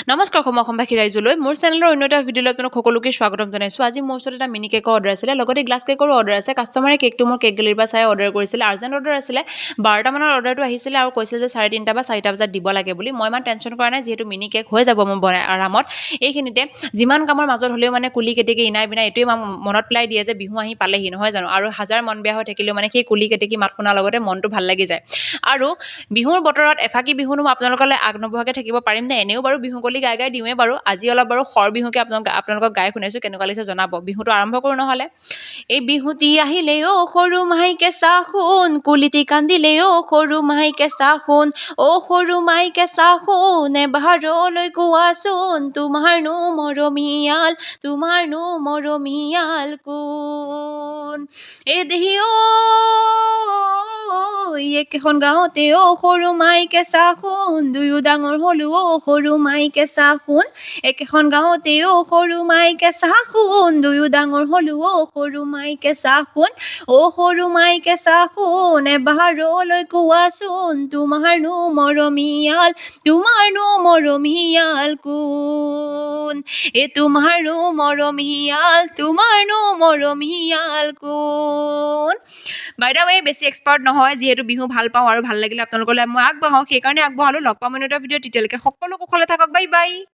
নমস্কাৰ অসমবাসী ৰাইজলৈ মোৰ চেনেলৰ অন্য এটা ভিডিঅ'লৈ আপোনাক সকলোকে স্বাগতম জনাইছোঁ। আজি মোৰ ওচৰত এটা মিনি কেকৰ অৰ্ডাৰ আছিলে, লগতে গ্লাছ কেকৰো অৰ্ডাৰ আছে। কাষ্টমাৰে কেকটো মোৰ কেক গেলেৰীৰ পৰা চাই অৰ্ডাৰ কৰিছিলে। আৰ্জেণ্ট অৰ্ডাৰ আছিলে, 12টা মানৰ অৰ্ডাৰটো আহিছিলে আৰু কৈছিল যে 3:30 বা 4টা বজাত দিব লাগে বুলি। মই ইমান টেনশ্যন কৰা নাই, যিহেতু মিনি কেক হৈ যাব মোৰ বনাই আৰামত। এইখিনিতে যিমান কামৰ মাজত হ'লেও মানে কুলি কেতেকী ইনাই বিনাই এইটোৱে মনত পেলাই দিয়ে যে বিহু আহি পালেহি, নহয় জানো? আৰু হাজাৰ মন বেয়া হৈ থাকিলেও মানে সেই কুলি কেতেকী মাত শুনাৰ লগতে মনটো ভাল লাগি যায়। আৰু বিহুৰ বতৰত এফাকি বিহুনো মই আপোনালোকলৈ আগনবঢ়াকৈ থাকিব পাৰিম নে? এনেও বাৰু বিহু গলি গাই দিওঁৱে বাৰু। আজি অলপ বাৰু খৰ বিহুকে আপোনালোকক গাই শুনাইছোঁ, কেনেকুৱা লাগিছে জনাব। বিহুটো আৰম্ভ কৰোঁ নহ'লে। এই বিহুতি আহিলে অ' সৰু মাই কেঁচা সোণ, কুলিটি কান্দিলে অ' সৰু মাই কেঁচা সোণ, অ' সৰু মাই কেঁচা সোণ এবাৰলৈ কোৱাচোন, তোমাৰনো মৰমীয়াল, তোমাৰনো মৰমীয়াল কোন? এ দেহি ঐ একেখন গাঁৱতে অ' সৰু মাই কেঁচা সোণ, দুয়ো ডাঙৰ হ'লো অ' সৰু মাই কেঁচা সোণ, একেখন গাঁৱতে অ' সৰু মাই কেঁচা সোণ, দুয়ো ডাঙৰ হ'লো অ' সৰু মাই কেঁচা সোণ, অ' সৰু মাই কেঁচা সোণ এবাৰলৈ কোৱাচোন, তোমাৰনো মৰমীয়াল, তোমাৰনো মৰমীয়াল কোন? এ তোমাৰনো মৰমীয়াল, তোমাৰনো মৰমীয়াল কোন? বাই দা ৱে, বেছি এক্সপাৰ্ট নহয়, যিহেতু বিহু ভাল পাওঁ আৰু ভাল লাগিলে আপোনালোকলৈ মই আগবঢ়াওঁ, সেইকাৰণে আগবঢ়ালোঁ। লগ পাম অন্য এটা ভিডিঅ', তেতিয়ালৈকে সকলো কুশলে থাকক। Bye bye.